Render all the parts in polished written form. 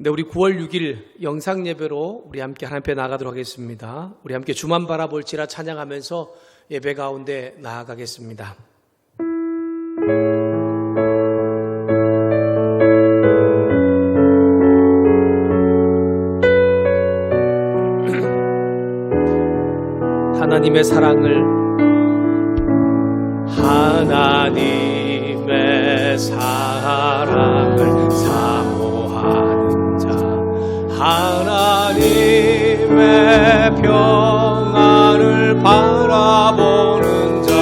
네, 우리 9월 6일 영상 예배로 우리 함께 하나님 앞에 나아가도록 하겠습니다. 우리 함께 주만 바라볼지라 찬양하면서 예배 가운데 나아가겠습니다. 하나님의 사랑을 사모하는 자, 하나님의 평안을 바라보는 자,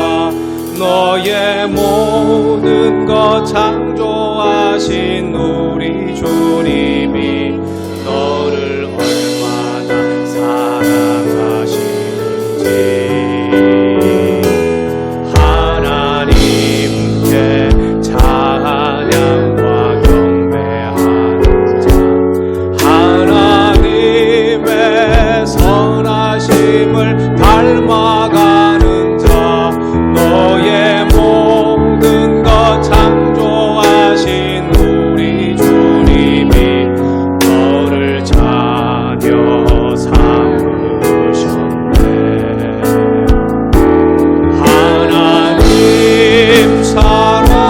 너의 모든 것 창조하신 우리 주님이 너를 얼마나 사랑하시는지 닮아가는 자, 너의 모든 것 창조하신 우리 주님이 너를 자녀 삼으셨네. 하나님 사랑의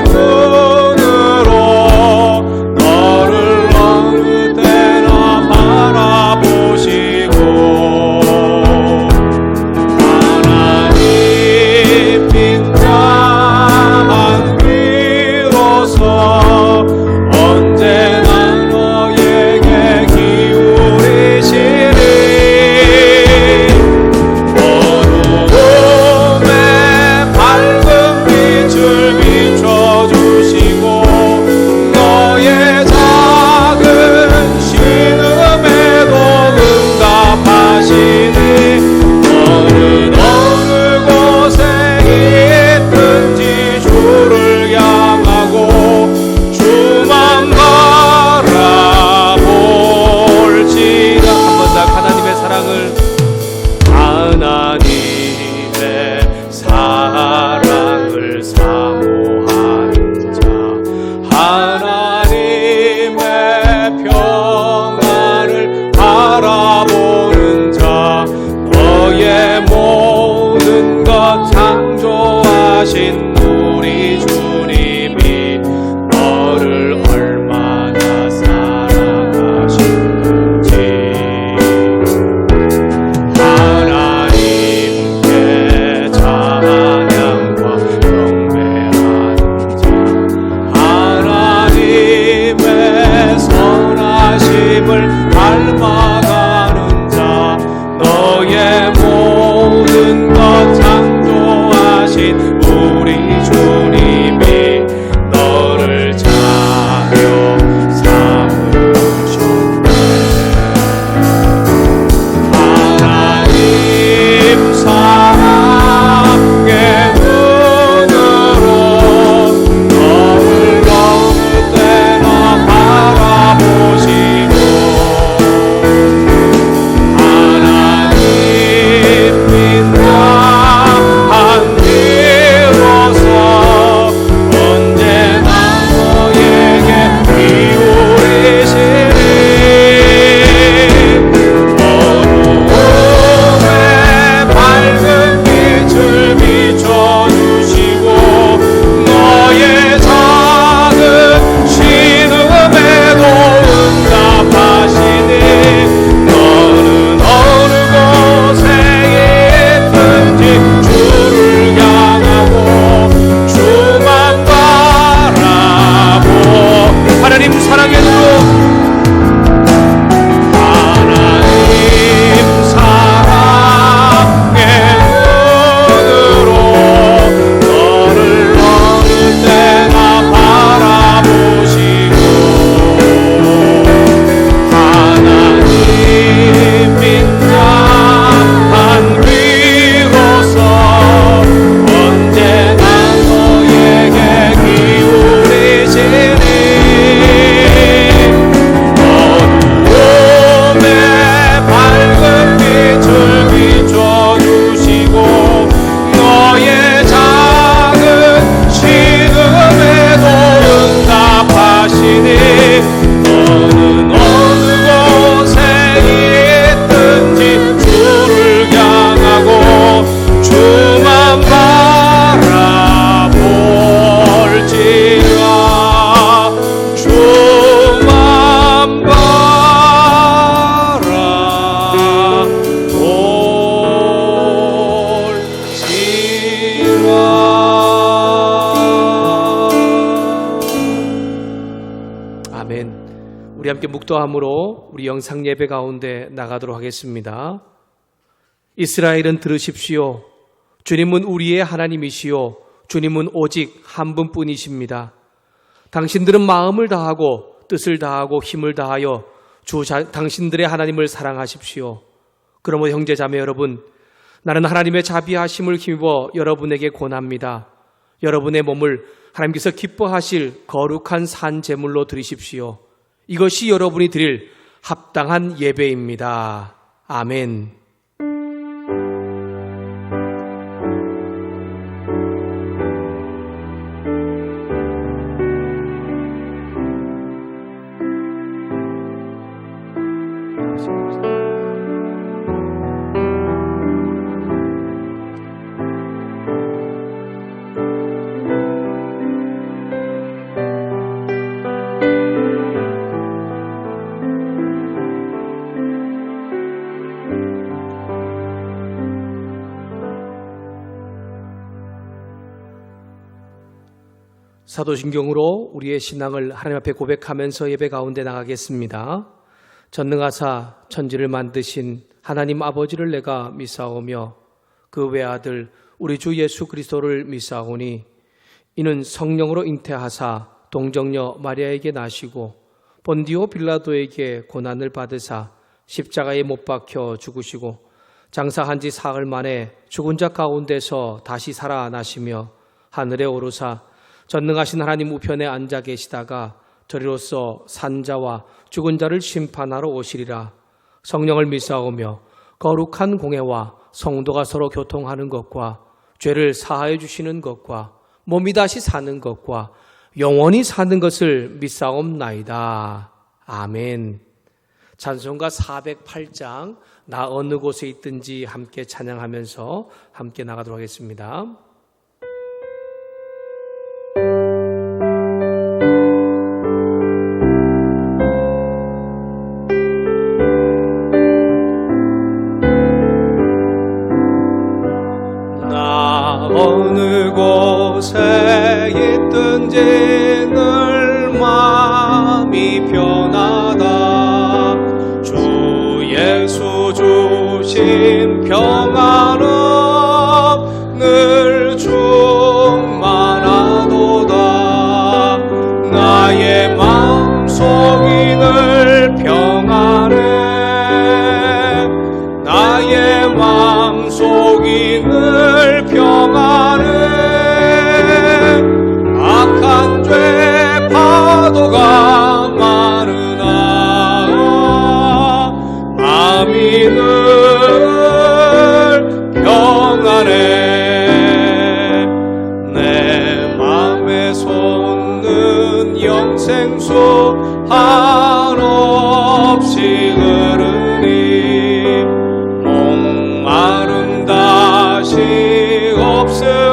눈으로 너를 어느 때나 바라보시고 우리 주님이 너를 얼마나 사랑하시는지 하나님께 찬양과 경배하는 자, 하나님의 선하심을 닮아가는 자, 너의 모든 것 창조하신 우리 주님이 너를 자녀 삼으셨네. 하나님 사랑의 눈으로 너를 어느 때나 바라보시고 하나님 우리 함께 묵도함으로 우리 영상 예배 가운데 나가도록 하겠습니다. 이스라엘은 들으십시오. 주님은 우리의 하나님이시요 주님은 오직 한 분뿐이십니다. 당신들은 마음을 다하고 뜻을 다하고 힘을 다하여 당신들의 하나님을 사랑하십시오. 그러므로 형제 자매 여러분, 나는 하나님의 자비하심을 힘입어 여러분에게 권합니다. 여러분의 몸을 하나님께서 기뻐하실 거룩한 산 제물로 드리십시오. 이것이 여러분이 드릴 합당한 예배입니다. 아멘. 사도신경으로 우리의 신앙을 하나님 앞에 고백하면서 예배 가운데 나가겠습니다. 전능하사 천지를 만드신 하나님 아버지를 내가 믿사오며 그 외아들 우리 주 예수 그리스도를 믿사오니 이는 성령으로 잉태하사 동정녀 마리아에게 나시고 본디오 빌라도에게 고난을 받으사 십자가에 못 박혀 죽으시고 장사한 지 사흘 만에 죽은 자 가운데서 다시 살아나시며 하늘에 오르사 전능하신 하나님 우편에 앉아 계시다가 저리로서 산자와 죽은 자를 심판하러 오시리라. 성령을 믿사오며 거룩한 공회와 성도가 서로 교통하는 것과 죄를 사하여 주시는 것과 몸이 다시 사는 것과 영원히 사는 것을 믿사옵나이다. 아멘. 찬송가 408장 나 어느 곳에 있든지 함께 찬양하면서 함께 나가도록 하겠습니다. 어느 곳에 있든지 늘 마음이 편하다. 주 예수 주신 평안은 늘 충만하도다. 나의 마음속이 늘 평안해. 나의 마음속이 늘 평안해. 악한 죄 파도가 많으나 마음이 늘 평안해. 내 맘에 솟는 영생수 한없이 흐르니 목마른 다시 없음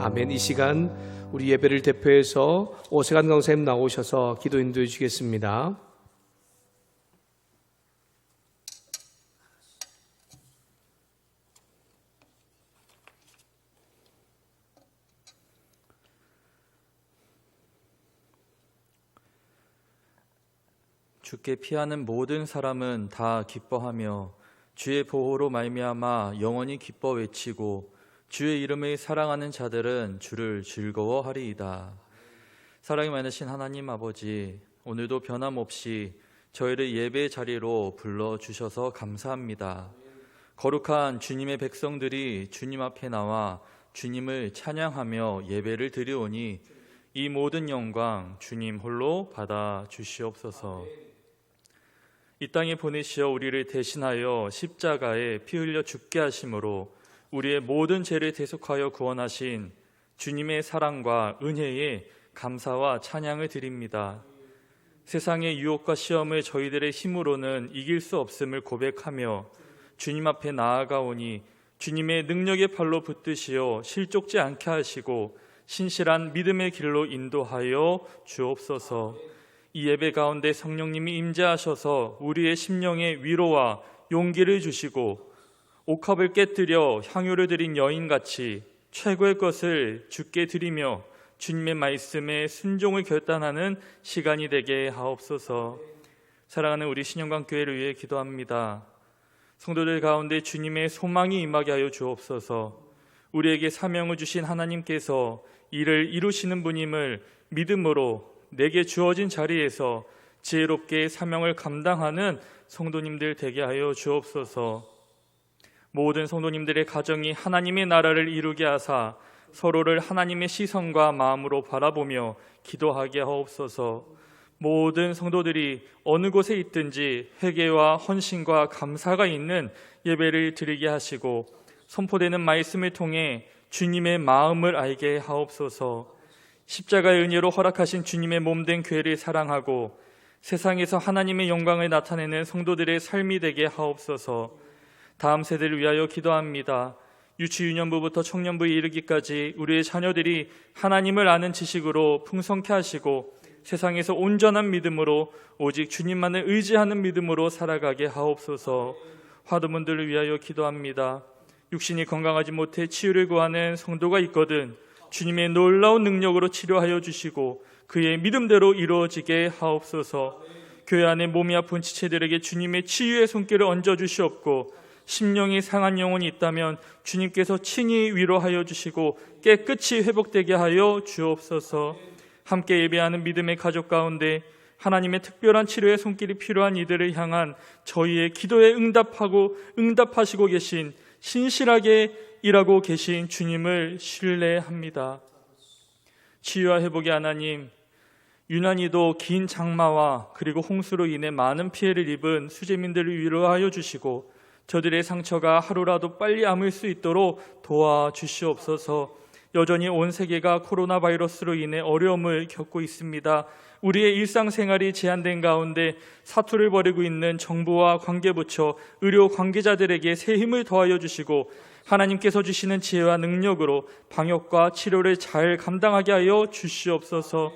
아멘. 이 시간 우리 예배를 대표해서 오세관 강사님 나오셔서 기도 인도해 주시겠습니다. 주께 피하는 모든 사람은 다 기뻐하며 주의 보호로 말미암아 영원히 기뻐 외치고 주의 이름을 사랑하는 자들은 주를 즐거워하리이다. 사랑이 많으신 하나님 아버지, 오늘도 변함없이 저희를 예배 자리로 불러주셔서 감사합니다. 거룩한 주님의 백성들이 주님 앞에 나와 주님을 찬양하며 예배를 드리오니 이 모든 영광 주님 홀로 받아 주시옵소서. 이 땅에 보내시어 우리를 대신하여 십자가에 피 흘려 죽게 하심으로 우리의 모든 죄를 대속하여 구원하신 주님의 사랑과 은혜에 감사와 찬양을 드립니다. 세상의 유혹과 시험을 저희들의 힘으로는 이길 수 없음을 고백하며 주님 앞에 나아가오니 주님의 능력의 팔로 붙드시어 실족지 않게 하시고 신실한 믿음의 길로 인도하여 주옵소서. 이 예배 가운데 성령님이 임재하셔서 우리의 심령에 위로와 용기를 주시고 옥합을 깨뜨려 향유를 드린 여인같이 최고의 것을 주께 드리며 주님의 말씀에 순종을 결단하는 시간이 되게 하옵소서. 사랑하는 우리 신영광교회를 위해 기도합니다. 성도들 가운데 주님의 소망이 임하게 하여 주옵소서. 우리에게 사명을 주신 하나님께서 이를 이루시는 분임을 믿음으로 내게 주어진 자리에서 지혜롭게 사명을 감당하는 성도님들 되게 하여 주옵소서. 모든 성도님들의 가정이 하나님의 나라를 이루게 하사 서로를 하나님의 시선과 마음으로 바라보며 기도하게 하옵소서. 모든 성도들이 어느 곳에 있든지 회개와 헌신과 감사가 있는 예배를 드리게 하시고 선포되는 말씀을 통해 주님의 마음을 알게 하옵소서. 십자가의 은혜로 허락하신 주님의 몸된 교회를 사랑하고 세상에서 하나님의 영광을 나타내는 성도들의 삶이 되게 하옵소서. 다음 세대를 위하여 기도합니다. 유치유년부부터 청년부에 이르기까지 우리의 자녀들이 하나님을 아는 지식으로 풍성케 하시고 세상에서 온전한 믿음으로 오직 주님만을 의지하는 믿음으로 살아가게 하옵소서. 화두문들을 위하여 기도합니다. 육신이 건강하지 못해 치유를 구하는 성도가 있거든 주님의 놀라운 능력으로 치료하여 주시고 그의 믿음대로 이루어지게 하옵소서. 교회 안에 몸이 아픈 지체들에게 주님의 치유의 손길을 얹어 주시옵고 심령이 상한 영혼이 있다면 주님께서 친히 위로하여 주시고 깨끗이 회복되게 하여 주옵소서. 함께 예배하는 믿음의 가족 가운데 하나님의 특별한 치료의 손길이 필요한 이들을 향한 저희의 기도에 응답하시고 계신 신실하게 일하고 계신 주님을 신뢰합니다. 치유와 회복의 하나님, 유난히도 긴 장마와 그리고 홍수로 인해 많은 피해를 입은 수재민들을 위로하여 주시고 저들의 상처가 하루라도 빨리 아물 수 있도록 도와주시옵소서. 여전히 온 세계가 코로나 바이러스로 인해 어려움을 겪고 있습니다. 우리의 일상생활이 제한된 가운데 사투를 벌이고 있는 정부와 관계부처, 의료 관계자들에게 새 힘을 더하여 주시고 하나님께서 주시는 지혜와 능력으로 방역과 치료를 잘 감당하게 하여 주시옵소서.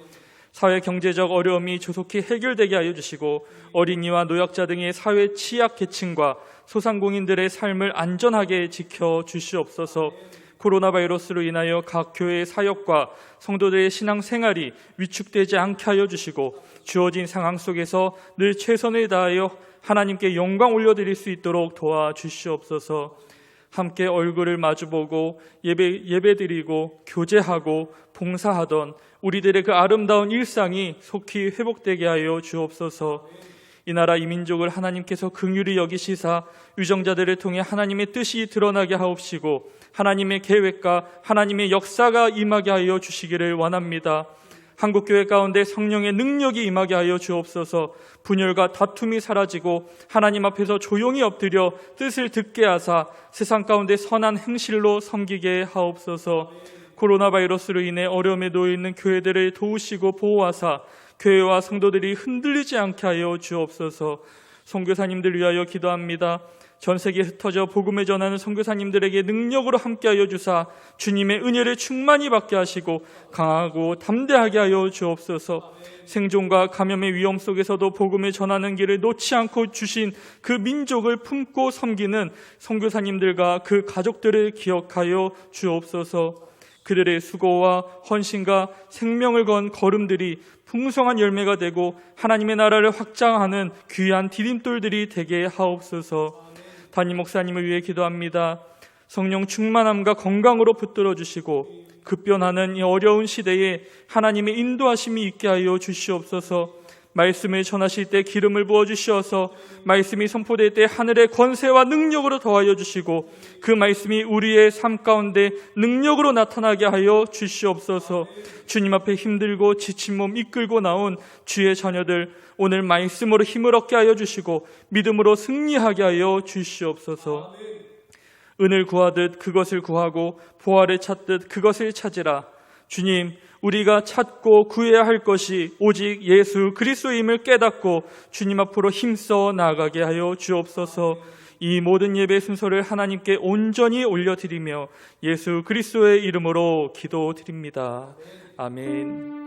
사회 경제적 어려움이 조속히 해결되게 하여 주시고 어린이와 노약자 등의 사회 취약 계층과 소상공인들의 삶을 안전하게 지켜 주시옵소서. 코로나 바이러스로 인하여 각 교회의 사역과 성도들의 신앙생활이 위축되지 않게 하여 주시고 주어진 상황 속에서 늘 최선을 다하여 하나님께 영광 올려드릴 수 있도록 도와주시옵소서. 함께 얼굴을 마주보고 예배드리고 교제하고 봉사하던 우리들의 그 아름다운 일상이 속히 회복되게 하여 주옵소서. 이 나라 이 민족을 하나님께서 긍휼히 여기시사 유정자들을 통해 하나님의 뜻이 드러나게 하옵시고 하나님의 계획과 하나님의 역사가 임하게 하여 주시기를 원합니다. 한국교회 가운데 성령의 능력이 임하게 하여 주옵소서. 분열과 다툼이 사라지고 하나님 앞에서 조용히 엎드려 뜻을 듣게 하사 세상 가운데 선한 행실로 섬기게 하옵소서. 코로나 바이러스로 인해 어려움에 놓여 있는 교회들을 도우시고 보호하사 교회와 성도들이 흔들리지 않게 하여 주옵소서. 선교사님들 위하여 기도합니다. 전 세계에 흩어져 복음을 전하는 선교사님들에게 능력으로 함께하여 주사 주님의 은혜를 충만히 받게 하시고 강하고 담대하게 하여 주옵소서. 생존과 감염의 위험 속에서도 복음을 전하는 길을 놓지 않고 주신 그 민족을 품고 섬기는 선교사님들과 그 가족들을 기억하여 주옵소서. 그들의 수고와 헌신과 생명을 건 걸음들이 풍성한 열매가 되고 하나님의 나라를 확장하는 귀한 디딤돌들이 되게 하옵소서. 담임 목사님을 위해 기도합니다. 성령 충만함과 건강으로 붙들어 주시고 급변하는 이 어려운 시대에 하나님의 인도하심이 있게 하여 주시옵소서. 말씀을 전하실 때 기름을 부어 주시어서 말씀이 선포될 때 하늘의 권세와 능력으로 더하여 주시고 그 말씀이 우리의 삶 가운데 능력으로 나타나게 하여 주시옵소서. 주님 앞에 힘들고 지친 몸 이끌고 나온 주의 자녀들 오늘 말씀으로 힘을 얻게 하여 주시고 믿음으로 승리하게 하여 주시옵소서. 은을 구하듯 그것을 구하고 보화를 찾듯 그것을 찾으라. 주님, 우리가 찾고 구해야 할 것이 오직 예수 그리스도임을 깨닫고 주님 앞으로 힘써 나아가게 하여 주옵소서. 이 모든 예배 순서를 하나님께 온전히 올려드리며 예수 그리스도의 이름으로 기도드립니다. 아멘.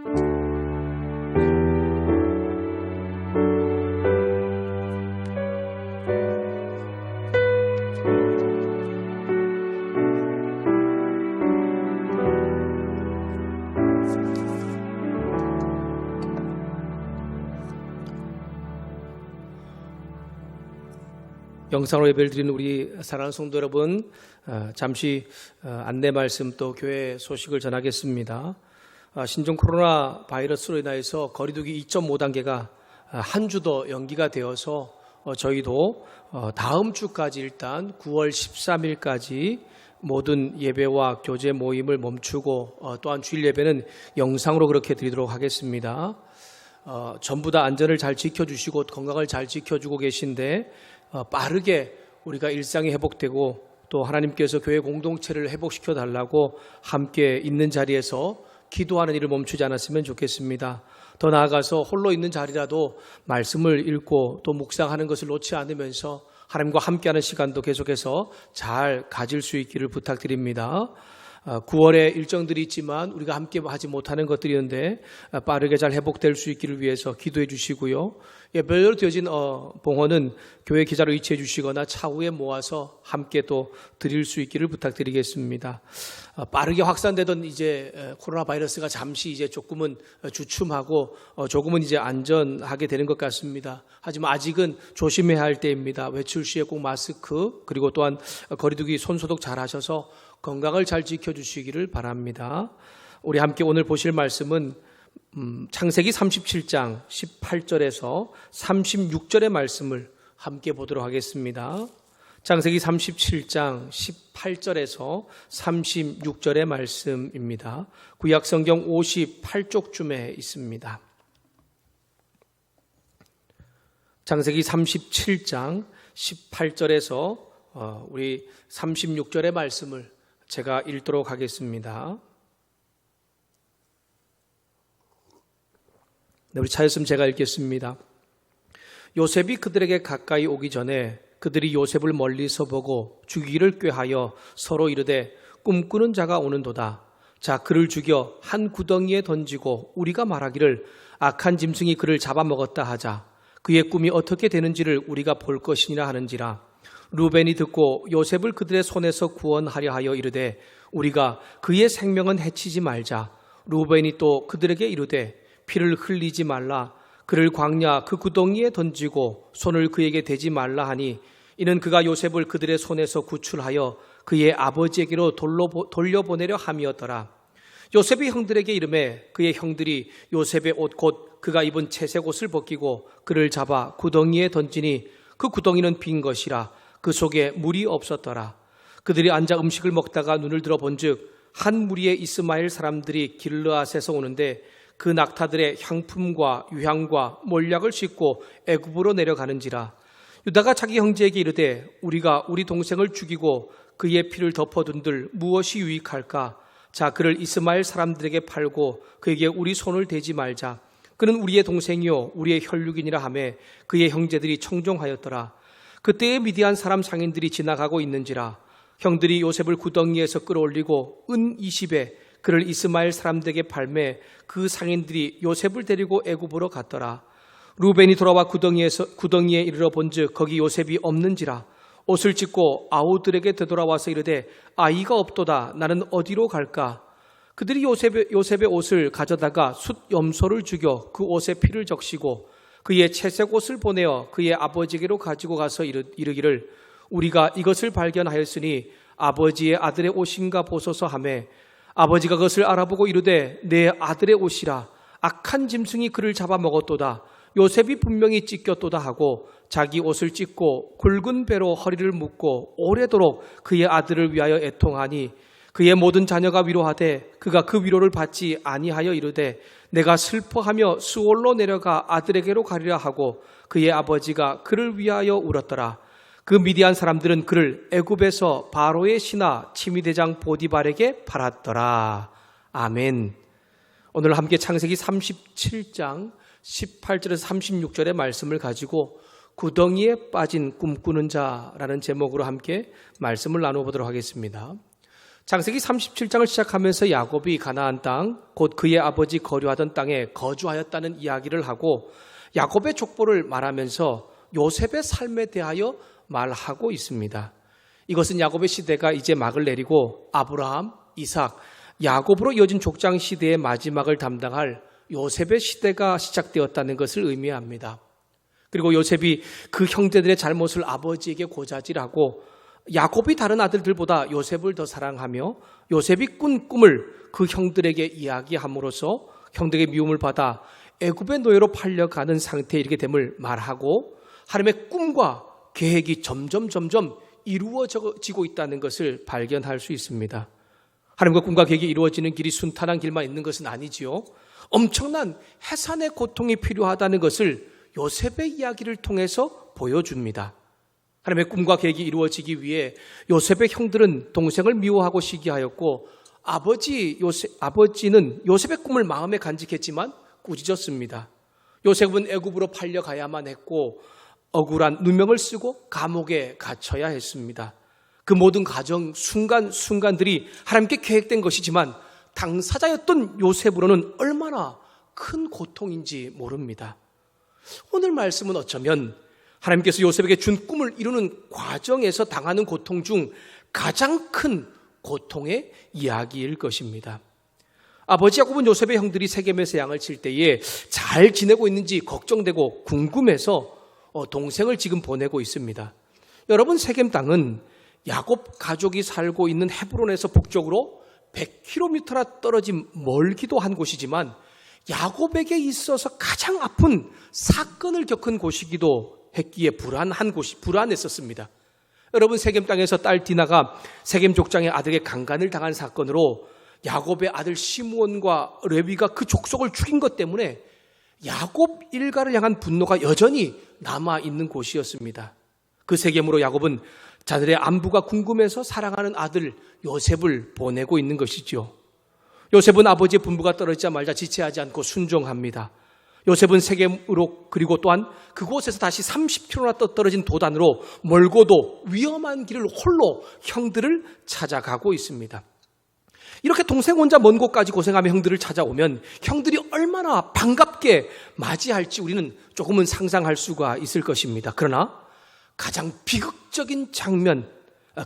영상으로 예배를 드리는 우리 사랑하는 성도 여러분, 잠시 안내 말씀 또 교회 소식을 전하겠습니다. 신종 코로나 바이러스로 인하여서 거리두기 2.5단계가 한 주 더 연기가 되어서 저희도 다음 주까지 일단 9월 13일까지 모든 예배와 교제 모임을 멈추고 또한 주일 예배는 영상으로 그렇게 드리도록 하겠습니다. 전부 다 안전을 잘 지켜주시고 건강을 잘 지켜주고 계신데 빠르게 우리가 일상이 회복되고 또 하나님께서 교회 공동체를 회복시켜 달라고 함께 있는 자리에서 기도하는 일을 멈추지 않았으면 좋겠습니다. 더 나아가서 홀로 있는 자리라도 말씀을 읽고 또 묵상하는 것을 놓지 않으면서 하나님과 함께하는 시간도 계속해서 잘 가질 수 있기를 부탁드립니다. 9월에 일정들이 있지만 우리가 함께 하지 못하는 것들이 있는데 빠르게 잘 회복될 수 있기를 위해서 기도해 주시고요. 예배로 되어진 봉헌은 교회 기자로 이체해 주시거나 차후에 모아서 함께 또 드릴 수 있기를 부탁드리겠습니다. 빠르게 확산되던 이제 코로나 바이러스가 잠시 이제 조금은 주춤하고 조금은 이제 안전하게 되는 것 같습니다. 하지만 아직은 조심해야 할 때입니다. 외출 시에 꼭 마스크 그리고 또한 거리두기 손소독 잘 하셔서 건강을 잘 지켜주시기를 바랍니다. 우리 함께 오늘 보실 말씀은 창세기 37장 18절에서 36절의 말씀을 함께 보도록 하겠습니다. 창세기 37장 18절에서 36절의 말씀입니다. 구약 성경 58쪽쯤에 있습니다. 창세기 37장 18절에서 우리 36절의 말씀을 제가 읽도록 하겠습니다. 네, 우리 차였으면 제가 읽겠습니다. 요셉이 그들에게 가까이 오기 전에 그들이 요셉을 멀리서 보고 죽이기를 꾀하여 서로 이르되 꿈꾸는 자가 오는도다. 자, 그를 죽여 한 구덩이에 던지고 우리가 말하기를 악한 짐승이 그를 잡아먹었다 하자. 그의 꿈이 어떻게 되는지를 우리가 볼 것이니라 하는지라. 루벤이 듣고 요셉을 그들의 손에서 구원하려 하여 이르되 우리가 그의 생명은 해치지 말자. 루벤이 또 그들에게 이르되 피를 흘리지 말라. 그를 광야 그 구덩이에 던지고 손을 그에게 대지 말라 하니 이는 그가 요셉을 그들의 손에서 구출하여 그의 아버지에게로 돌려보내려 함이었더라. 요셉이 형들에게 이르매 그의 형들이 요셉의 옷 곧 그가 입은 채색 옷을 벗기고 그를 잡아 구덩이에 던지니 그 구덩이는 빈 것이라. 그 속에 물이 없었더라. 그들이 앉아 음식을 먹다가 눈을 들어 본즉 한 무리의 이스마엘 사람들이 길르앗에서 오는데 그 낙타들의 향품과 유향과 몰약을 싣고 애굽으로 내려가는지라. 유다가 자기 형제에게 이르되 우리가 우리 동생을 죽이고 그의 피를 덮어둔들 무엇이 유익할까? 자, 그를 이스마엘 사람들에게 팔고 그에게 우리 손을 대지 말자. 그는 우리의 동생이요 우리의 혈육이니라 하매 그의 형제들이 청종하였더라. 그때의 미디안 사람 상인들이 지나가고 있는지라 형들이 요셉을 구덩이에서 끌어올리고 은 20에 그를 이스마엘 사람들에게 팔매 그 상인들이 요셉을 데리고 애굽으로 갔더라. 루벤이 돌아와 구덩이에 이르러 본즉 거기 요셉이 없는지라 옷을 찢고 아우들에게 되돌아와서 이르되 아이가 없도다. 나는 어디로 갈까? 그들이 요셉의 옷을 가져다가 숫 염소를 죽여 그 옷에 피를 적시고 그의 채색 옷을 보내어 그의 아버지에게로 가지고 가서 이르기를 우리가 이것을 발견하였으니 아버지의 아들의 옷인가 보소서 하매 아버지가 그것을 알아보고 이르되 내 아들의 옷이라 악한 짐승이 그를 잡아먹었도다. 요셉이 분명히 찢겼도다 하고 자기 옷을 찢고 굵은 배로 허리를 묶고 오래도록 그의 아들을 위하여 애통하니 그의 모든 자녀가 위로하되 그가 그 위로를 받지 아니하여 이르되 내가 슬퍼하며 수월로 내려가 아들에게로 가리라 하고 그의 아버지가 그를 위하여 울었더라. 그 미디안 사람들은 그를 애굽에서 바로의 신하 치미대장 보디발에게 팔았더라. 아멘. 오늘 함께 창세기 37장 18절에서 36절의 말씀을 가지고 구덩이에 빠진 꿈꾸는 자라는 제목으로 함께 말씀을 나눠보도록 하겠습니다. 창세기 37장을 시작하면서 야곱이 가나안 땅, 곧 그의 아버지 거류하던 땅에 거주하였다는 이야기를 하고 야곱의 족보를 말하면서 요셉의 삶에 대하여 말하고 있습니다. 이것은 야곱의 시대가 이제 막을 내리고 아브라함, 이삭, 야곱으로 이어진 족장 시대의 마지막을 담당할 요셉의 시대가 시작되었다는 것을 의미합니다. 그리고 요셉이 그 형제들의 잘못을 아버지에게 고자질하고 야곱이 다른 아들들보다 요셉을 더 사랑하며 요셉이 꾼 꿈을 그 형들에게 이야기함으로써 형들에게 미움을 받아 애굽의 노예로 팔려가는 상태에 이르게 됨을 말하고 하나님의 꿈과 계획이 점점 이루어지고 있다는 것을 발견할 수 있습니다. 하나님과 꿈과 계획이 이루어지는 길이 순탄한 길만 있는 것은 아니지요. 엄청난 해산의 고통이 필요하다는 것을 요셉의 이야기를 통해서 보여줍니다. 하나님의 꿈과 계획이 이루어지기 위해 요셉의 형들은 동생을 미워하고 시기하였고 아버지는 요셉의 꿈을 마음에 간직했지만 꾸짖었습니다. 요셉은 애굽으로 팔려가야만 했고 억울한 누명을 쓰고 감옥에 갇혀야 했습니다. 그 모든 가정 순간들이 하나님께 계획된 것이지만 당사자였던 요셉으로는 얼마나 큰 고통인지 모릅니다. 오늘 말씀은 어쩌면 하나님께서 요셉에게 준 꿈을 이루는 과정에서 당하는 고통 중 가장 큰 고통의 이야기일 것입니다. 아버지 야곱은 요셉의 형들이 세겜에서 양을 칠 때에 잘 지내고 있는지 걱정되고 궁금해서 동생을 지금 보내고 있습니다. 여러분, 세겜 땅은 야곱 가족이 살고 있는 헤브론에서 북쪽으로 100km나 떨어진 멀기도 한 곳이지만 야곱에게 있어서 가장 아픈 사건을 겪은 곳이기도 했기에 불안했었습니다. 여러분, 세겜 땅에서 딸 디나가 세겜 족장의 아들에게 강간을 당한 사건으로 야곱의 아들 시므온과 레위가 그 족속을 죽인 것 때문에 야곱 일가를 향한 분노가 여전히 남아있는 곳이었습니다. 그 세겜으로 야곱은 자들의 안부가 궁금해서 사랑하는 아들 요셉을 보내고 있는 것이죠. 요셉은 아버지의 분부가 떨어지자 말자 지체하지 않고 순종합니다. 요셉은 세겜으로 그리고 또한 그곳에서 다시 30km나 떨어진 도단으로 멀고도 위험한 길을 홀로 형들을 찾아가고 있습니다. 이렇게 동생 혼자 먼 곳까지 고생하며 형들을 찾아오면 형들이 얼마나 반갑게 맞이할지 우리는 조금은 상상할 수가 있을 것입니다. 그러나 가장 비극적인 장면,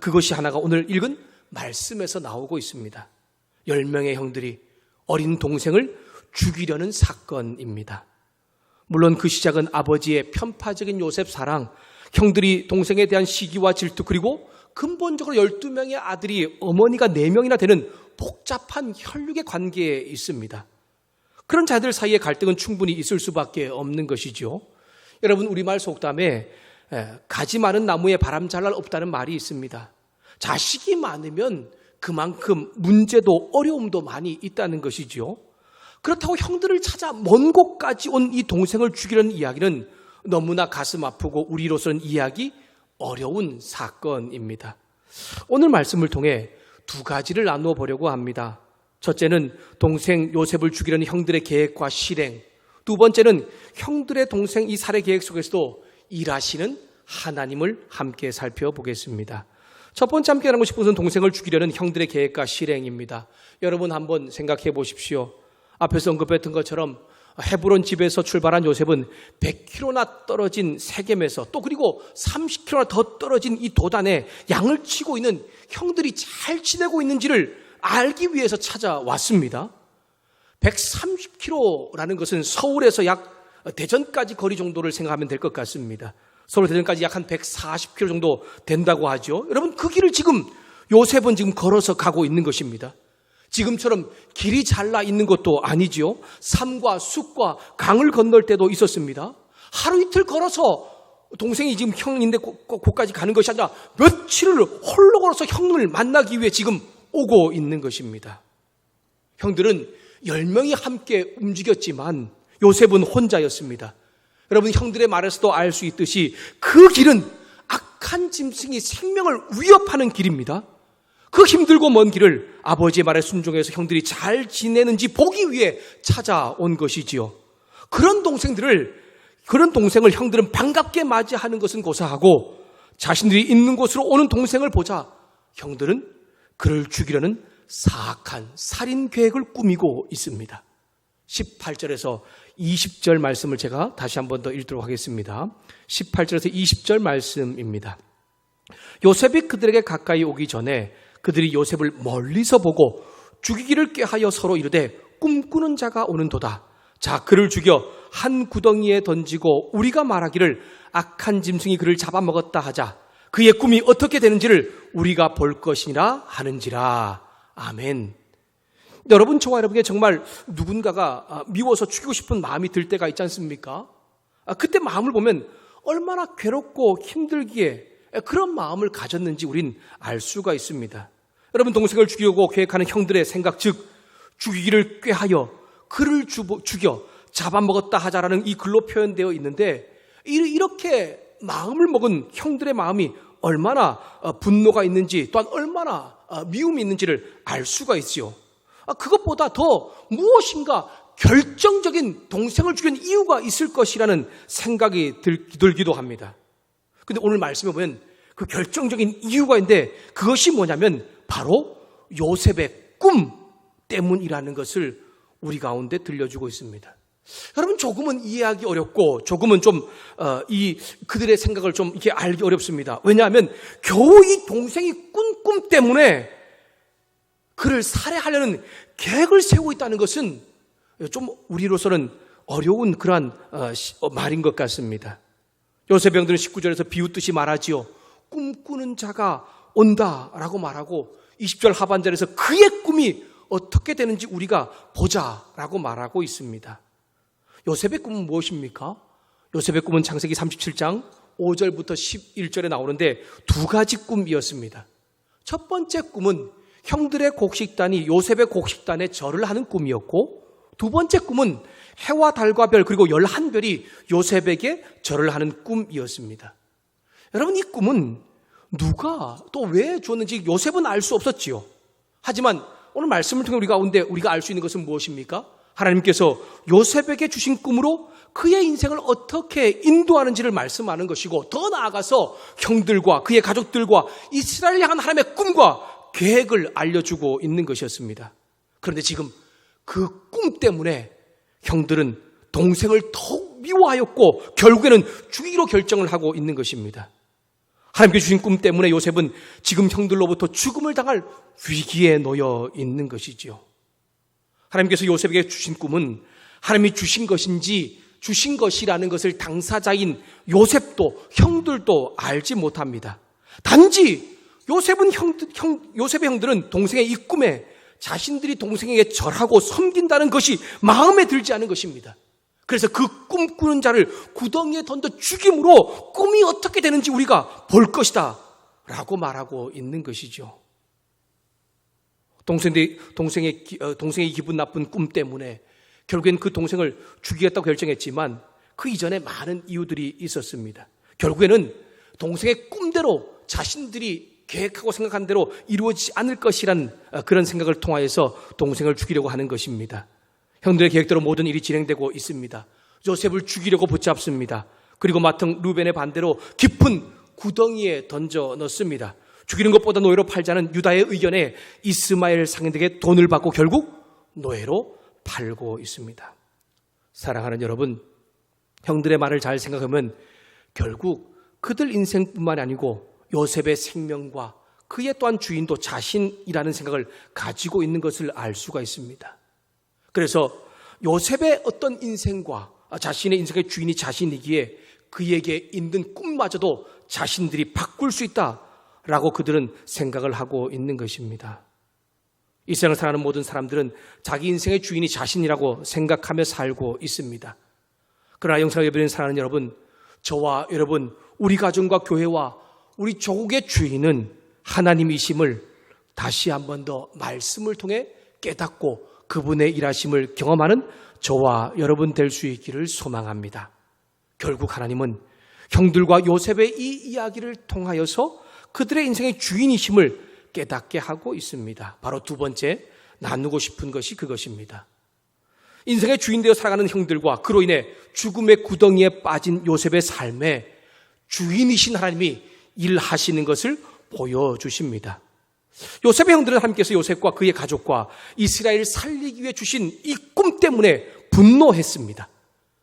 그것이 하나가 오늘 읽은 말씀에서 나오고 있습니다. 10명의 형들이 어린 동생을 죽이려는 사건입니다. 물론 그 시작은 아버지의 편파적인 요셉 사랑, 형들이 동생에 대한 시기와 질투, 그리고 근본적으로 12명의 아들이 어머니가 4명이나 되는 복잡한 혈육의 관계에 있습니다. 그런 자들 사이의 갈등은 충분히 있을 수밖에 없는 것이죠. 여러분, 우리말 속담에 가지 많은 나무에 바람 잘 날 없다는 말이 있습니다. 자식이 많으면 그만큼 문제도 어려움도 많이 있다는 것이죠. 그렇다고 형들을 찾아 먼 곳까지 온 이 동생을 죽이려는 이야기는 너무나 가슴 아프고 우리로서는 이해하기 어려운 사건입니다. 오늘 말씀을 통해 두 가지를 나누어 보려고 합니다. 첫째는 동생 요셉을 죽이려는 형들의 계획과 실행, 두 번째는 형들의 동생 이 살해 계획 속에서도 일하시는 하나님을 함께 살펴보겠습니다. 첫 번째 함께 나누고 싶은 것은 동생을 죽이려는 형들의 계획과 실행입니다. 여러분 한번 생각해 보십시오. 앞에서 언급했던 것처럼 헤브론 집에서 출발한 요셉은 100km나 떨어진 세겜에서 또 그리고 30km나 더 떨어진 이 도단에 양을 치고 있는 형들이 잘 지내고 있는지를 알기 위해서 찾아왔습니다. 130km라는 것은 서울에서 약 대전까지 거리 정도를 생각하면 될 것 같습니다. 서울 대전까지 약 한 140km 정도 된다고 하죠. 여러분 그 길을 지금 요셉은 지금 걸어서 가고 있는 것입니다. 지금처럼 길이 잘나 있는 것도 아니지요. 산과 숲과 강을 건널 때도 있었습니다. 하루 이틀 걸어서 동생이 지금 형인데 곳까지 가는 것이 아니라 며칠을 홀로 걸어서 형을 만나기 위해 지금 오고 있는 것입니다. 형들은 10명이 함께 움직였지만 요셉은 혼자였습니다. 여러분 형들의 말에서도 알 수 있듯이 그 길은 악한 짐승이 생명을 위협하는 길입니다. 그 힘들고 먼 길을 아버지의 말에 순종해서 형들이 잘 지내는지 보기 위해 찾아온 것이지요. 그런 동생을 형들은 반갑게 맞이하는 것은 고사하고 자신들이 있는 곳으로 오는 동생을 보자 형들은 그를 죽이려는 사악한 살인 계획을 꾸미고 있습니다. 18절에서 20절 말씀을 제가 다시 한 번 더 읽도록 하겠습니다. 18절에서 20절 말씀입니다. 요셉이 그들에게 가까이 오기 전에 그들이 요셉을 멀리서 보고 죽이기를 꾀하여 서로 이르되 꿈꾸는 자가 오는도다. 자, 그를 죽여 한 구덩이에 던지고 우리가 말하기를 악한 짐승이 그를 잡아먹었다 하자. 그의 꿈이 어떻게 되는지를 우리가 볼 것이니라 하는지라. 아멘. 여러분, 저와 여러분에게 정말 누군가가 미워서 죽이고 싶은 마음이 들 때가 있지 않습니까? 그때 마음을 보면 얼마나 괴롭고 힘들기에 그런 마음을 가졌는지 우린 알 수가 있습니다. 여러분, 동생을 죽이려고 계획하는 형들의 생각, 즉 죽이기를 꾀하여 그를 죽여 잡아먹었다 하자라는 이 글로 표현되어 있는데, 이렇게 마음을 먹은 형들의 마음이 얼마나 분노가 있는지 또한 얼마나 미움이 있는지를 알 수가 있지요. 그것보다 더 무엇인가 결정적인 동생을 죽인 이유가 있을 것이라는 생각이 들기도 합니다. 근데 오늘 말씀에 보면 그 결정적인 이유가 있는데 그것이 뭐냐면 바로 요셉의 꿈 때문이라는 것을 우리 가운데 들려주고 있습니다. 여러분, 조금은 이해하기 어렵고 조금은 좀 그들의 생각을 좀 이렇게 알기 어렵습니다. 왜냐하면 겨우 이 동생이 꾼 꿈 때문에 그를 살해하려는 계획을 세우고 있다는 것은 좀 우리로서는 어려운 그러한 말인 것 같습니다. 요셉의 형들은 19절에서 비웃듯이 말하지요. 꿈꾸는 자가 온다라고 말하고 20절 하반절에서 그의 꿈이 어떻게 되는지 우리가 보자라고 말하고 있습니다. 요셉의 꿈은 무엇입니까? 요셉의 꿈은 창세기 37장 5절부터 11절에 나오는데 두 가지 꿈이었습니다. 첫 번째 꿈은 형들의 곡식단이 요셉의 곡식단에 절을 하는 꿈이었고, 두 번째 꿈은 해와 달과 별 그리고 11별이 요셉에게 절을 하는 꿈이었습니다. 여러분, 이 꿈은 누가 또 왜 주었는지 요셉은 알 수 없었지요. 하지만 오늘 말씀을 통해 우리가 알 수 있는 것은 무엇입니까? 하나님께서 요셉에게 주신 꿈으로 그의 인생을 어떻게 인도하는지를 말씀하는 것이고, 더 나아가서 형들과 그의 가족들과 이스라엘을 향한 하나님의 꿈과 계획을 알려주고 있는 것이었습니다. 그런데 지금 그 꿈 때문에 형들은 동생을 더욱 미워하였고 결국에는 죽이기로 결정을 하고 있는 것입니다. 하나님께 주신 꿈 때문에 요셉은 지금 형들로부터 죽음을 당할 위기에 놓여 있는 것이지요. 하나님께서 요셉에게 주신 꿈은 하나님이 주신 것인지 주신 것이라는 것을 당사자인 요셉도 형들도 알지 못합니다. 단지 요셉의 형들은 동생의 이 꿈에 자신들이 동생에게 절하고 섬긴다는 것이 마음에 들지 않은 것입니다. 그래서 그 꿈꾸는 자를 구덩이에 던져 죽임으로 꿈이 어떻게 되는지 우리가 볼 것이다 라고 말하고 있는 것이죠. 동생의 기분 나쁜 꿈 때문에 결국엔 그 동생을 죽이겠다고 결정했지만 그 이전에 많은 이유들이 있었습니다. 결국에는 동생의 꿈대로 자신들이 계획하고 생각한 대로 이루어지지 않을 것이란 그런 생각을 통하여서 동생을 죽이려고 하는 것입니다. 형들의 계획대로 모든 일이 진행되고 있습니다. 요셉을 죽이려고 붙잡습니다. 그리고 마땅 루벤의 반대로 깊은 구덩이에 던져 넣습니다. 죽이는 것보다 노예로 팔자는 유다의 의견에 이스마엘 상인에게 돈을 받고 결국 노예로 팔고 있습니다. 사랑하는 여러분, 형들의 말을 잘 생각하면 결국 그들 인생뿐만 아니고 요셉의 생명과 그의 또한 주인도 자신이라는 생각을 가지고 있는 것을 알 수가 있습니다. 그래서 요셉의 어떤 인생과 자신의 인생의 주인이 자신이기에 그에게 있는 꿈마저도 자신들이 바꿀 수 있다라고 그들은 생각을 하고 있는 것입니다. 이 세상을 살아가는 모든 사람들은 자기 인생의 주인이 자신이라고 생각하며 살고 있습니다. 그러나 영상 예배를 사랑하는 여러분, 저와 여러분, 우리 가정과 교회와 우리 조국의 주인은 하나님이심을 다시 한 번 더 말씀을 통해 깨닫고 그분의 일하심을 경험하는 저와 여러분 될 수 있기를 소망합니다. 결국 하나님은 형들과 요셉의 이 이야기를 통하여서 그들의 인생의 주인이심을 깨닫게 하고 있습니다. 바로 두 번째 나누고 싶은 것이 그것입니다. 인생의 주인 되어 살아가는 형들과 그로 인해 죽음의 구덩이에 빠진 요셉의 삶에 주인이신 하나님이 일하시는 것을 보여주십니다. 요셉의 형들은 하나님께서 요셉과 그의 가족과 이스라엘을 살리기 위해 주신 이 꿈 때문에 분노했습니다.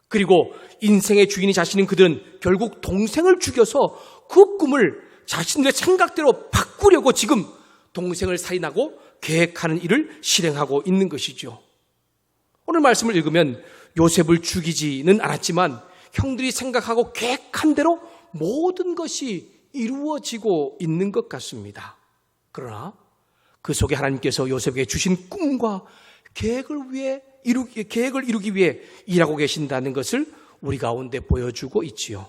그리고 인생의 주인이 자신인 그들은 결국 동생을 죽여서 그 꿈을 자신들의 생각대로 바꾸려고 지금 동생을 살인하고 계획하는 일을 실행하고 있는 것이죠. 오늘 말씀을 읽으면 요셉을 죽이지는 않았지만 형들이 생각하고 계획한 대로 모든 것이 이루어지고 있는 것 같습니다. 그러나 그 속에 하나님께서 요셉에게 주신 꿈과 계획을 이루기 위해 일하고 계신다는 것을 우리 가운데 보여주고 있지요.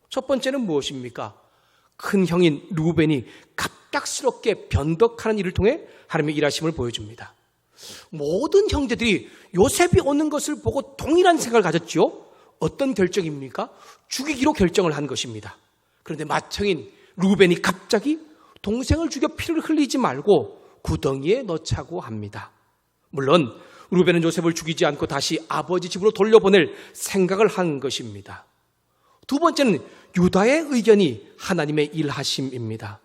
첫 번째는 무엇입니까? 큰 형인 루벤이 갑작스럽게 변덕하는 일을 통해 하나님의 일하심을 보여줍니다. 모든 형제들이 요셉이 오는 것을 보고 동일한 생각을 가졌지요. 어떤 결정입니까? 죽이기로 결정을 한 것입니다. 그런데 맏형인 루벤이 갑자기 동생을 죽여 피를 흘리지 말고 구덩이에 넣자고 합니다. 물론 루벤은 요셉을 죽이지 않고 다시 아버지 집으로 돌려보낼 생각을 한 것입니다. 두 번째는 유다의 의견이 하나님의 일하심입니다.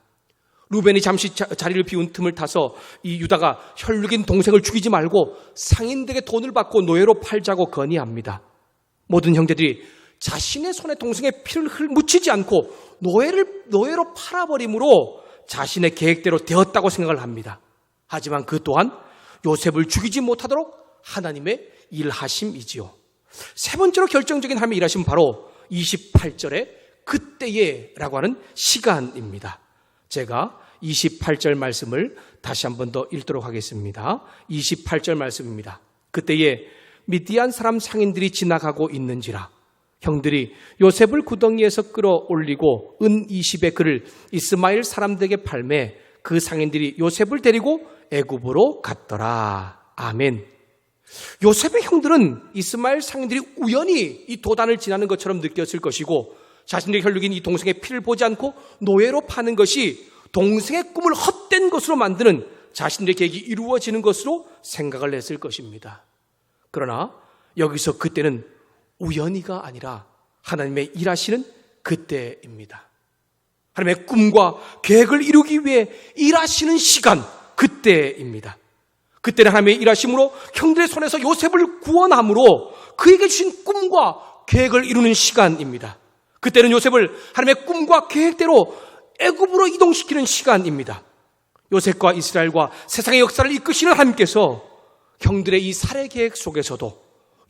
루벤이 잠시 자리를 비운 틈을 타서 이 유다가 혈육인 동생을 죽이지 말고 상인들에게 돈을 받고 노예로 팔자고 건의합니다. 모든 형제들이 자신의 손에 동생의 피를 묻히지 않고 노예로 팔아버림으로 자신의 계획대로 되었다고 생각을 합니다. 하지만 그 또한 요셉을 죽이지 못하도록 하나님의 일하심이지요. 세 번째로 결정적인 하나님의 일하심은 바로 28절에 그때에라고 하는 시간입니다. 제가 28절 말씀을 다시 한 번 더 읽도록 하겠습니다. 28절 말씀입니다. 그때에 미디안 사람 상인들이 지나가고 있는지라 형들이 요셉을 구덩이에서 끌어올리고 은 20의 그를 이스마엘 사람들에게 팔매 그 상인들이 요셉을 데리고 애굽으로 갔더라. 아멘. 요셉의 형들은 이스마엘 상인들이 우연히 이 도단을 지나는 것처럼 느꼈을 것이고 자신들의 혈육인 이 동생의 피를 보지 않고 노예로 파는 것이 동생의 꿈을 헛된 것으로 만드는 자신들의 계획이 이루어지는 것으로 생각을 했을 것입니다. 그러나 여기서 그때는 우연히가 아니라 하나님의 일하시는 그때입니다. 하나님의 꿈과 계획을 이루기 위해 일하시는 시간, 그때입니다. 그때는 하나님의 일하심으로 형들의 손에서 요셉을 구원함으로 그에게 주신 꿈과 계획을 이루는 시간입니다. 그때는 요셉을 하나님의 꿈과 계획대로 애굽으로 이동시키는 시간입니다. 요셉과 이스라엘과 세상의 역사를 이끄시는 하나님께서 형들의 이 살해 계획 속에서도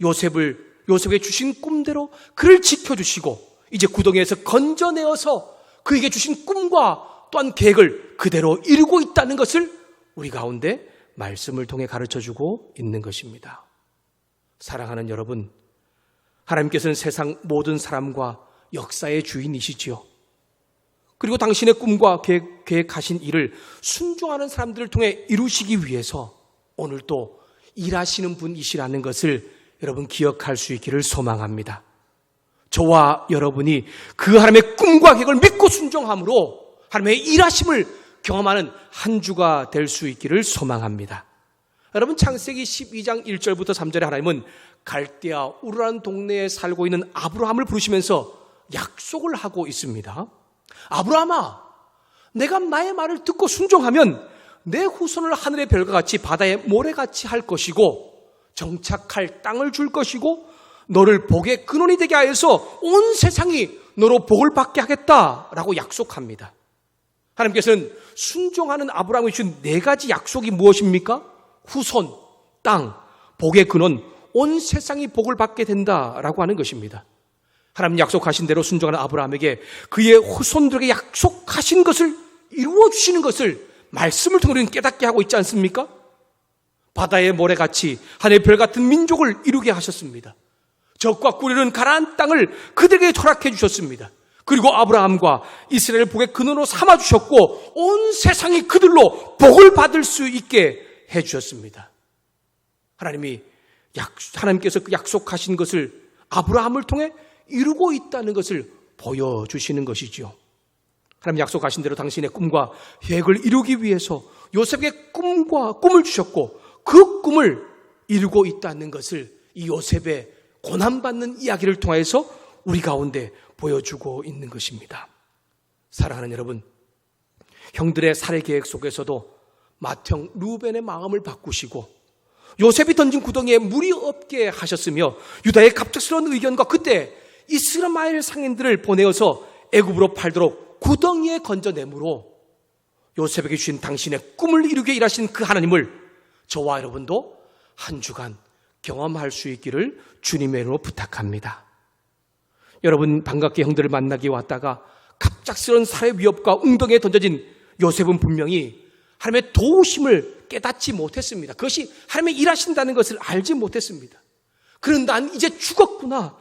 요셉에게 주신 꿈대로 그를 지켜주시고 이제 구덩이에서 건져내어서 그에게 주신 꿈과 또한 계획을 그대로 이루고 있다는 것을 우리 가운데 말씀을 통해 가르쳐주고 있는 것입니다. 사랑하는 여러분, 하나님께서는 세상 모든 사람과 역사의 주인이시지요. 그리고 당신의 꿈과 계획하신 일을 순종하는 사람들을 통해 이루시기 위해서 오늘 또 일하시는 분이시라는 것을 여러분 기억할 수 있기를 소망합니다. 저와 여러분이 그 하나님의 꿈과 계획을 믿고 순종함으로 하나님의 일하심을 경험하는 한 주가 될 수 있기를 소망합니다. 여러분 창세기 12장 1절부터 3절에 하나님은 갈대아 우르라는 동네에 살고 있는 아브라함을 부르시면서 약속을 하고 있습니다. 아브라함아, 내가 나의 말을 듣고 순종하면 내 후손을 하늘의 별과 같이 바다의 모래같이 할 것이고 정착할 땅을 줄 것이고 너를 복의 근원이 되게 하여서 온 세상이 너로 복을 받게 하겠다라고 약속합니다. 하나님께서는 순종하는 아브라함이 주신 4가지 약속이 무엇입니까? 후손, 땅, 복의 근원, 온 세상이 복을 받게 된다라고 하는 것입니다. 하나님 약속하신 대로 순종하는 아브라함에게 그의 후손들에게 약속하신 것을 이루어 주시는 것을 말씀을 통해 우리는 깨닫게 하고 있지 않습니까? 바다의 모래같이 하늘의 별 같은 민족을 이루게 하셨습니다. 적과 꿀이는 가나안 땅을 그들에게 허락해 주셨습니다. 그리고 아브라함과 이스라엘 복의 근원으로 삼아 주셨고 온 세상이 그들로 복을 받을 수 있게 해 주셨습니다. 하나님께서 그 약속하신 것을 아브라함을 통해 이루고 있다는 것을 보여주시는 것이죠. 하나님 약속하신 대로 당신의 꿈과 계획을 이루기 위해서 요셉에게 꿈을 주셨고 그 꿈을 이루고 있다는 것을 이 요셉의 고난받는 이야기를 통해서 우리 가운데 보여주고 있는 것입니다. 사랑하는 여러분, 형들의 살해 계획 속에서도 맏형 루벤의 마음을 바꾸시고 요셉이 던진 구덩이에 물이 없게 하셨으며 유다의 갑작스러운 의견과 그때 이스라엘 상인들을 보내어서 애굽으로 팔도록 구덩이에 건져내므로 요셉에게 주신 당신의 꿈을 이루게 일하신 그 하나님을 저와 여러분도 한 주간 경험할 수 있기를 주님의 이름으로 부탁합니다. 여러분 반갑게 형들을 만나기 왔다가 갑작스러운 살해 위협과 웅덩이에 던져진 요셉은 분명히 하나님의 도우심을 깨닫지 못했습니다. 그것이 하나님의 일하신다는 것을 알지 못했습니다. 그런 난 이제 죽었구나.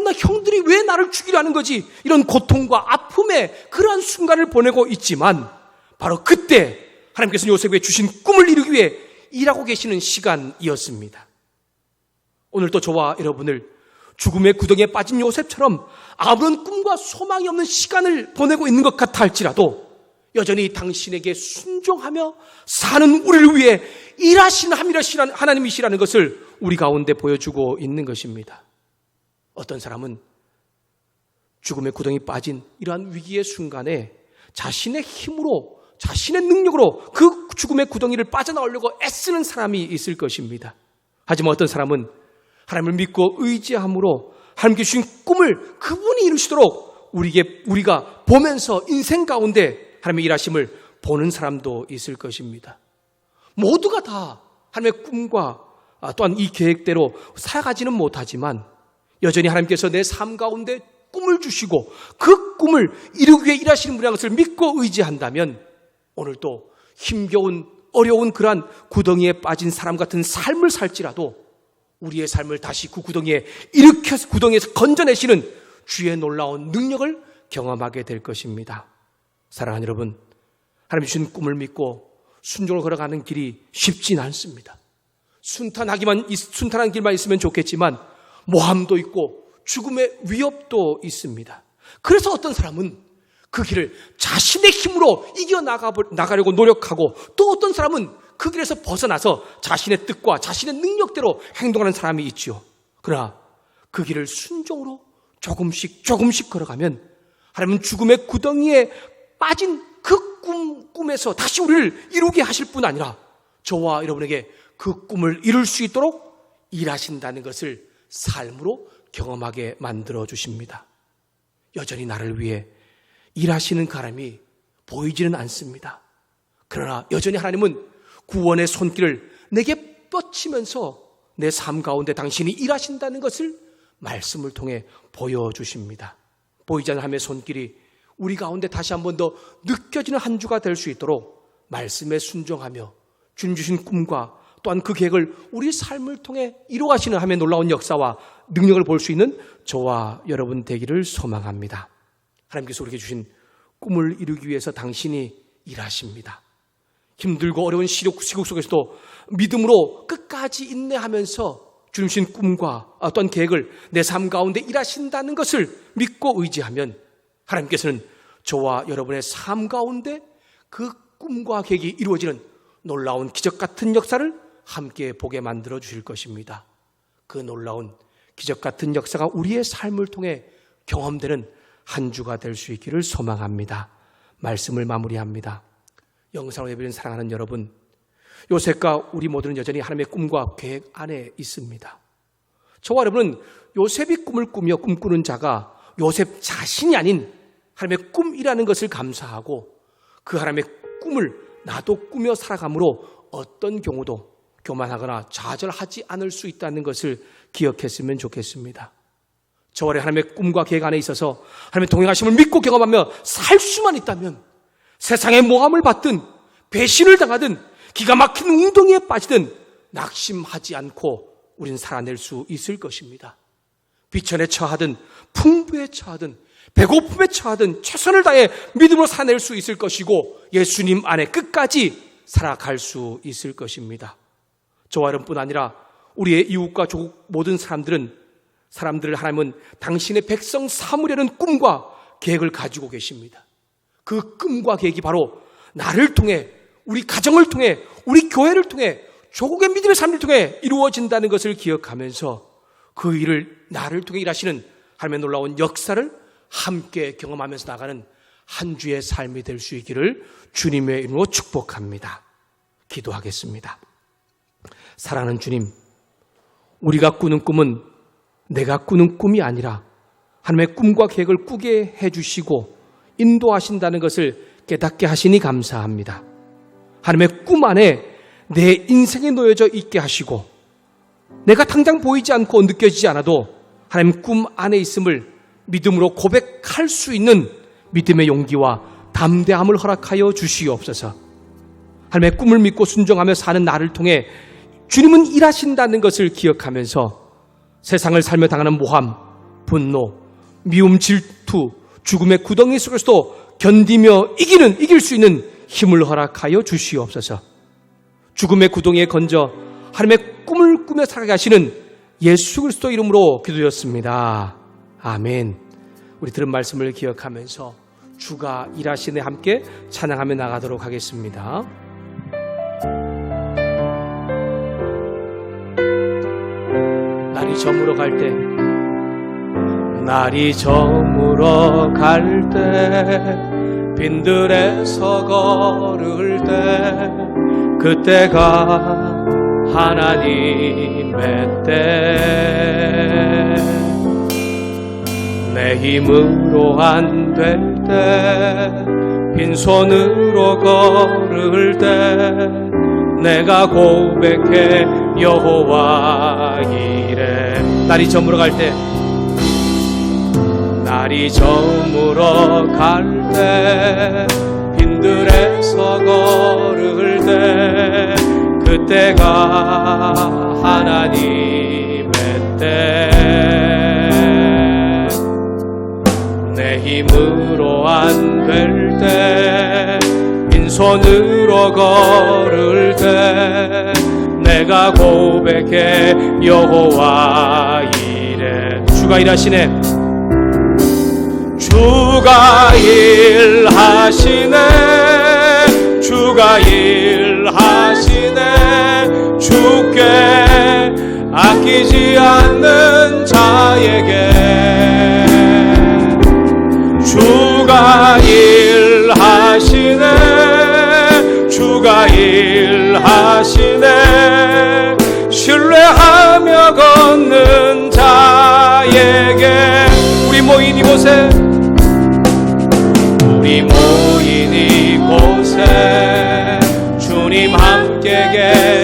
나 형들이 왜 나를 죽이려는 거지? 이런 고통과 아픔의 그러한 순간을 보내고 있지만 바로 그때 하나님께서 요셉에게 주신 꿈을 이루기 위해 일하고 계시는 시간이었습니다. 오늘도 저와 여러분을 죽음의 구덩이에 빠진 요셉처럼 아무런 꿈과 소망이 없는 시간을 보내고 있는 것 같아 할지라도 여전히 당신에게 순종하며 사는 우리를 위해 일하시는 하나님이시라는 것을 우리 가운데 보여주고 있는 것입니다. 어떤 사람은 죽음의 구덩이 빠진 이러한 위기의 순간에 자신의 힘으로 자신의 능력으로 그 죽음의 구덩이를 빠져나오려고 애쓰는 사람이 있을 것입니다. 하지만 어떤 사람은 하나님을 믿고 의지함으로 하나님께 주신 꿈을 그분이 이루시도록 우리가 보면서 인생 가운데 하나님의 일하심을 보는 사람도 있을 것입니다. 모두가 다 하나님의 꿈과 또한 이 계획대로 살아가지는 못하지만 여전히 하나님께서 내 삶 가운데 꿈을 주시고 그 꿈을 이루기 위해 일하시는 분이라는 것을 믿고 의지한다면 오늘도 힘겨운 어려운 그러한 구덩이에 빠진 사람 같은 삶을 살지라도 우리의 삶을 다시 그 구덩이에 일으켜서 구덩이에서 건져내시는 주의 놀라운 능력을 경험하게 될 것입니다. 사랑하는 여러분, 하나님 주신 꿈을 믿고 순종을 걸어가는 길이 쉽진 않습니다. 순탄한 길만 있으면 좋겠지만 모함도 있고 죽음의 위협도 있습니다. 그래서 어떤 사람은 그 길을 자신의 힘으로 이겨나가려고 노력하고 또 어떤 사람은 그 길에서 벗어나서 자신의 뜻과 자신의 능력대로 행동하는 사람이 있지요. 그러나 그 길을 순종으로 조금씩 걸어가면 하나님은 죽음의 구덩이에 빠진 그 꿈에서 다시 우리를 이루게 하실 뿐 아니라 저와 여러분에게 그 꿈을 이룰 수 있도록 일하신다는 것을 삶으로 경험하게 만들어 주십니다. 여전히 나를 위해 일하시는 사람이 보이지는 않습니다. 그러나 여전히 하나님은 구원의 손길을 내게 뻗치면서 내 삶 가운데 당신이 일하신다는 것을 말씀을 통해 보여주십니다. 보이지 않는 하나님의 손길이 우리 가운데 다시 한 번 더 느껴지는 한 주가 될 수 있도록 말씀에 순종하며 주님 주신 꿈과 또한 그 계획을 우리 삶을 통해 이루어가시는 하나님의 놀라운 역사와 능력을 볼 수 있는 저와 여러분 되기를 소망합니다. 하나님께서 우리에게 주신 꿈을 이루기 위해서 당신이 일하십니다. 힘들고 어려운 시국 속에서도 믿음으로 끝까지 인내하면서 주님 주신 꿈과 어떤 계획을 내 삶 가운데 일하신다는 것을 믿고 의지하면 하나님께서는 저와 여러분의 삶 가운데 그 꿈과 계획이 이루어지는 놀라운 기적 같은 역사를 함께 보게 만들어 주실 것입니다. 그 놀라운 기적 같은 역사가 우리의 삶을 통해 경험되는 한 주가 될 수 있기를 소망합니다. 말씀을 마무리합니다. 영상으로 예배를 사랑하는 여러분, 요셉과 우리 모두는 여전히 하나님의 꿈과 계획 안에 있습니다. 저와 여러분은 요셉이 꿈을 꾸며 꿈꾸는 자가 요셉 자신이 아닌 하나님의 꿈이라는 것을 감사하고 그 하나님의 꿈을 나도 꾸며 살아감으로 어떤 경우도 교만하거나 좌절하지 않을 수 있다는 것을 기억했으면 좋겠습니다. 저와 하나님의 꿈과 계획 안에 있어서 하나님의 동행하심을 믿고 경험하며 살 수만 있다면 세상의 모함을 받든 배신을 당하든 기가 막힌 웅덩이에 빠지든 낙심하지 않고 우리는 살아낼 수 있을 것입니다. 비천에 처하든 풍부에 처하든 배고픔에 처하든 최선을 다해 믿음으로 살아낼 수 있을 것이고 예수님 안에 끝까지 살아갈 수 있을 것입니다. 저와 여러분뿐 아니라 우리의 이웃과 조국 모든 사람들을 하나님은 당신의 백성 삼으려는 꿈과 계획을 가지고 계십니다. 그 꿈과 계획이 바로 나를 통해, 우리 가정을 통해, 우리 교회를 통해, 조국의 믿음의 삶을 통해 이루어진다는 것을 기억하면서 그 일을 나를 통해 일하시는 하나님의 놀라운 역사를 함께 경험하면서 나가는 한 주의 삶이 될 수 있기를 주님의 이름으로 축복합니다. 기도하겠습니다. 사랑하는 주님, 우리가 꾸는 꿈은 내가 꾸는 꿈이 아니라 하나님의 꿈과 계획을 꾸게 해주시고 인도하신다는 것을 깨닫게 하시니 감사합니다. 하나님의 꿈 안에 내 인생에 놓여져 있게 하시고 내가 당장 보이지 않고 느껴지지 않아도 하나님 꿈 안에 있음을 믿음으로 고백할 수 있는 믿음의 용기와 담대함을 허락하여 주시옵소서. 하나님의 꿈을 믿고 순종하며 사는 나를 통해 주님은 일하신다는 것을 기억하면서 세상을 살며 당하는 모함, 분노, 미움, 질투, 죽음의 구덩이 속에서도 견디며 이길 수 있는 힘을 허락하여 주시옵소서. 죽음의 구덩이에 건져 하나님의 꿈을 꾸며 살아가게 하시는 예수 그리스도 이름으로 기도드렸습니다. 아멘. 우리 들은 말씀을 기억하면서 주가 일하시네 함께 찬양하며 나가도록 하겠습니다. 날이 저물어 갈 때, 날이 저물어 갈 때, 빈들에서 걸을 때, 그때가 하나님의 때. 내 힘으로 안 될 때, 빈손으로 걸을 때, 내가 고백해 여호와 이래. 날이 저물어 갈 때, 날이 저물어 갈 때, 빈들에서 걸을 때, 그때가 하나님의 때. 내 힘으로 안 될 때, 빈손으로 걸을 때, 내가 고백해 여호와 이래. 주가 일하시네. 주가 일하시네. 주가 일하시네. 주께 아끼지 않는 자에게 주가 일하시네. 주가 일하시네. 신뢰하며 걷는 자에게 우리 모인 이곳에 주님 함께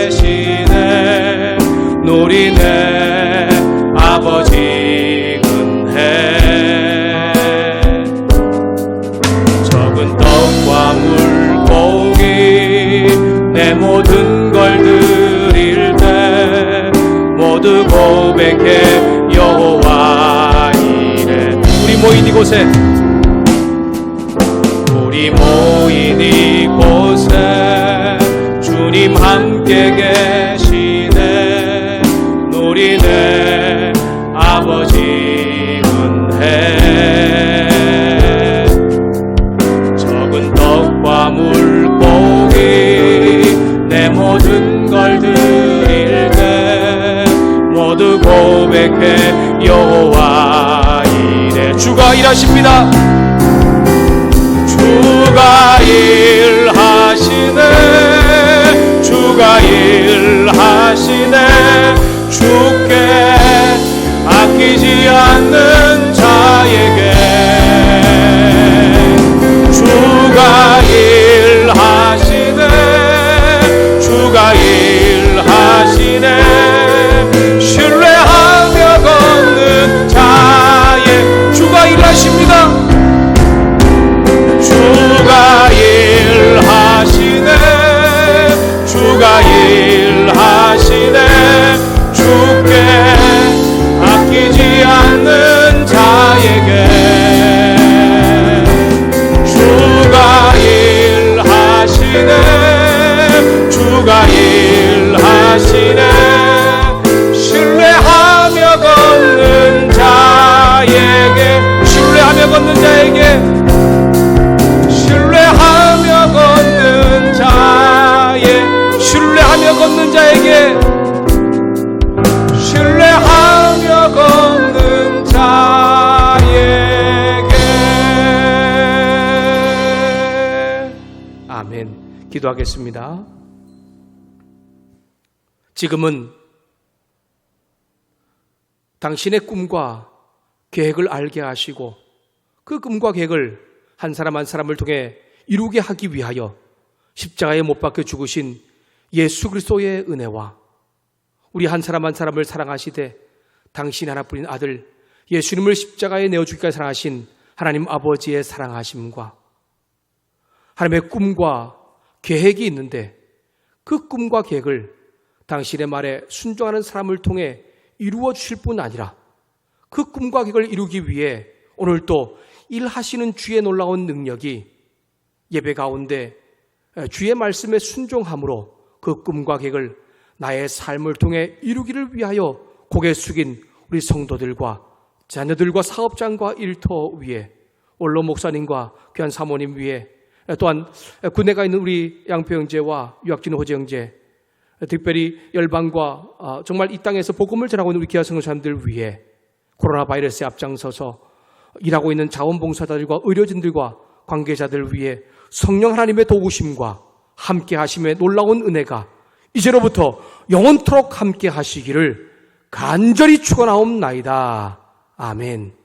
계시네. 누리네 아버지 은혜. 적은 떡과 물고기 내 모든 걸 드릴 때 모두 고백해 여호와 이래. 우리 모인 이곳에 우리 모인 이곳에 주님 함께 계시네. 누리네 아버지 은혜. 적은 떡과 물고기 내 모든 걸 드릴 때 모두 고백해 여호와 이래. 주가 일하십니다. 주가 일하시네. 주가 일하시네. 주께 아끼지 않는 자에게 주가 일하시네. 주가 일하시네. 신뢰하며 걷는 자의 주가 일하십니다. 주가 일하시네. 주가 일하시네. 주께 아끼지 않는 자에게 주가 일하시네. 주가 일하시네. 신뢰하며 걷는 자에게 신뢰하며 걷는 자에게 신뢰하며 걷는 자에게 신뢰하며 걷는 자에게 아멘. 기도하겠습니다. 지금은 당신의 꿈과 계획을 알게 하시고 그 꿈과 계획을 한 사람 한 사람을 통해 이루게 하기 위하여 십자가에 못 박혀 죽으신 예수 그리스도의 은혜와 우리 한 사람 한 사람을 사랑하시되 당신 하나뿐인 아들 예수님을 십자가에 내어주기까지 사랑하신 하나님 아버지의 사랑하심과 하나님의 꿈과 계획이 있는데 그 꿈과 계획을 당신의 말에 순종하는 사람을 통해 이루어 주실 뿐 아니라 그 꿈과 계획을 이루기 위해 오늘 또 일하시는 주의 놀라운 능력이 예배 가운데 주의 말씀에 순종함으로 그 꿈과 계획을 나의 삶을 통해 이루기를 위하여 고개 숙인 우리 성도들과 자녀들과 사업장과 일터 위에 원로 목사님과 귀한 사모님 위에 또한 군에 가 있는 우리 양표 형제와 유학진 호재 형제 특별히 열방과 정말 이 땅에서 복음을 전하고 있는 우리 귀한 성도사님들 위해 코로나 바이러스에 앞장서서 일하고 있는 자원봉사자들과 의료진들과 관계자들 위해 성령 하나님의 도우심과 함께 하심의 놀라운 은혜가 이제로부터 영원토록 함께 하시기를 간절히 축원하옵나이다. 아멘.